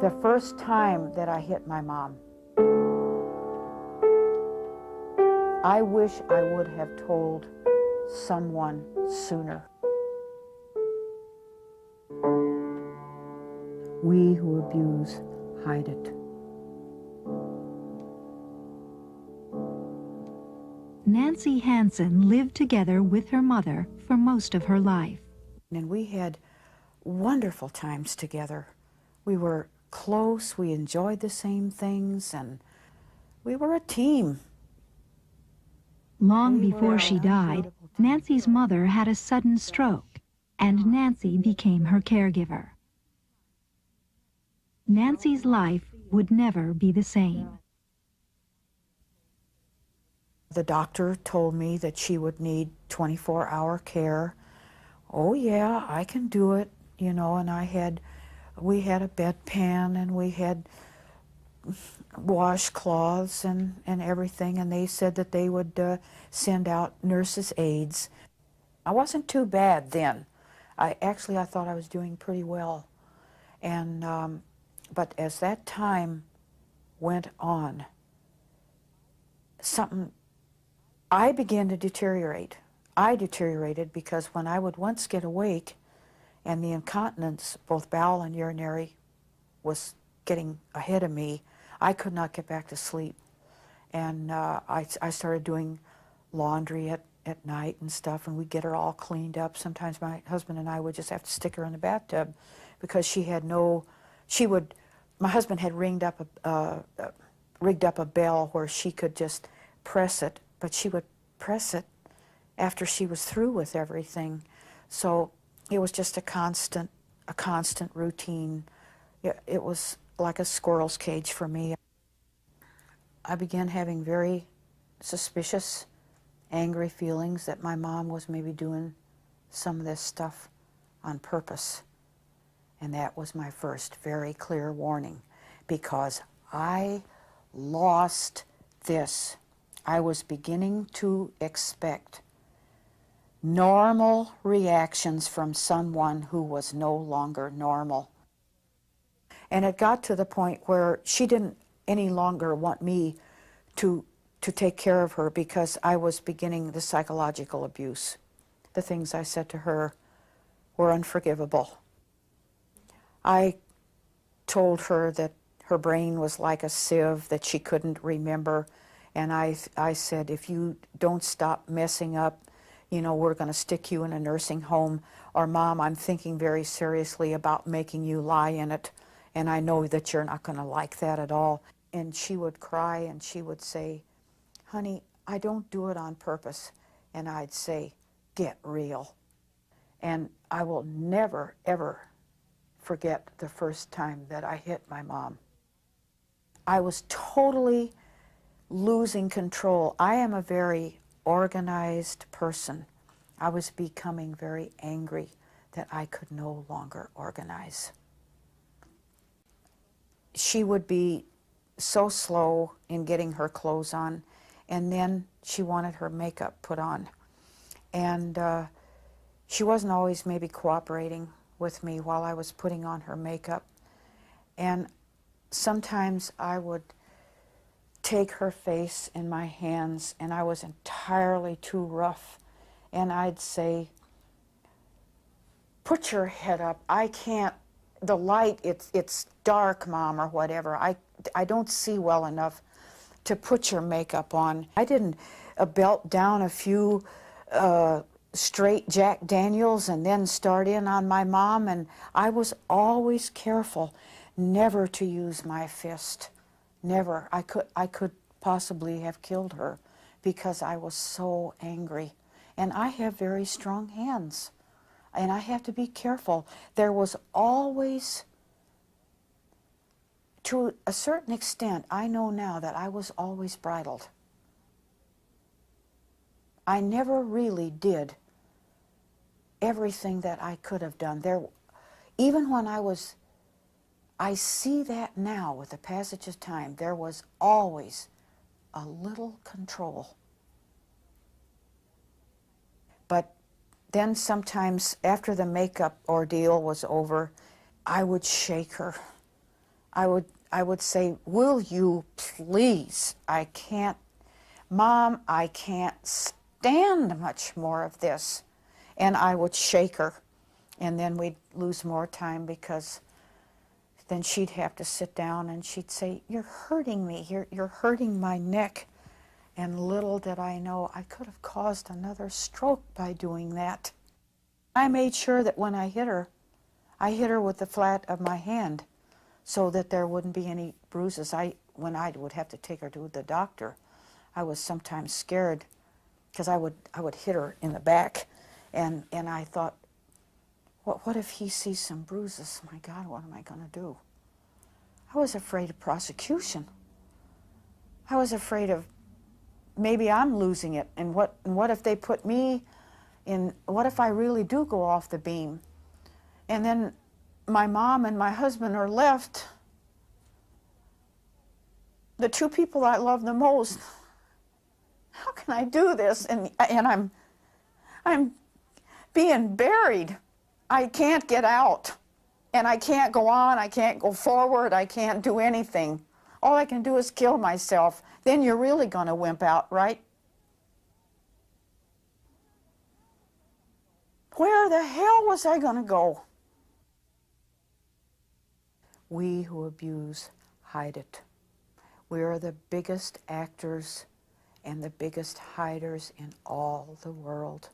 The first time that I hit my mom, I wish I would have told someone sooner. We who abuse hide it. Nancy Hansen lived together with her mother for most of her life. And we had wonderful times together. We were close, we enjoyed the same things, and we were a team. Long before she died, Nancy's mother had a sudden stroke, and Nancy became her caregiver. Nancy's life would never be the same. The doctor told me that she would need 24-hour care. Oh yeah, I can do it, you know, and we had a bedpan and we had washcloths and everything, and they said that they would send out nurses' aides. I wasn't too bad then. I thought I was doing pretty well. And but as that time went on, I began to deteriorate. I deteriorated because when I would once get awake and the incontinence, both bowel and urinary, was getting ahead of me, I could not get back to sleep. And I started doing laundry at night and stuff, and we'd get her all cleaned up. Sometimes my husband and I would just have to stick her in the bathtub because my husband had rigged up a bell where she could just press it, but she would press it after she was through with everything. So it was just a constant routine. It was like a squirrel's cage for me. I began having very suspicious, angry feelings that my mom was maybe doing some of this stuff on purpose. And that was my first very clear warning, because I lost this. I was beginning to expect normal reactions from someone who was no longer normal. And it got to the point where she didn't any longer want me to take care of her because I was beginning the psychological abuse. The things I said to her were unforgivable. I told her that her brain was like a sieve, that she couldn't remember. And I said, if you don't stop messing up, you know, we're going to stick you in a nursing home. Or, Mom, I'm thinking very seriously about making you lie in it. And I know that you're not going to like that at all. And she would cry and she would say, honey, I don't do it on purpose. And I'd say, get real. And I will never, ever forget the first time that I hit my mom. I was totally losing control. I am a very organized person. I was becoming very angry that I could no longer organize. She would be so slow in getting her clothes on, and then she wanted her makeup put on. And she wasn't always maybe cooperating with me while I was putting on her makeup. And sometimes I would take her face in my hands, and I was entirely too rough, and I'd say, put your head up. I can't, the light, it's dark, Mom, or whatever. I don't see well enough to put your makeup on. I didn't belt down a few straight Jack Daniels and then start in on my mom, and I was always careful never to use my fist. Never. I could possibly have killed her because I was so angry. And I have very strong hands, and I have to be careful. There was always, to a certain extent, I know now that I was always bridled. I never really did everything that I could have done. Even when I see that now with the passage of time, there was always a little control. But then sometimes after the makeup ordeal was over, I would shake her. I would say, will you please? I can't, Mom, I can't stand much more of this. And I would shake her, and then we'd lose more time because then she'd have to sit down and she'd say, you're hurting me, you're hurting my neck. And little did I know I could have caused another stroke by doing that. I made sure that when I hit her with the flat of my hand so that there wouldn't be any bruises. When I would have to take her to the doctor, I was sometimes scared because I would hit her in the back, and I thought, what if he sees some bruises? My God, what am I going to do? I was afraid of prosecution. I was afraid of maybe I'm losing it, and what if they put me in, what if I really do go off the beam? And then my mom and my husband are left, the two people I love the most. How can I do this? And I'm being buried. I can't get out, and I can't go on, I can't go forward, I can't do anything. All I can do is kill myself. Then you're really going to wimp out, right? Where the hell was I going to go? We who abuse hide it. We are the biggest actors and the biggest hiders in all the world.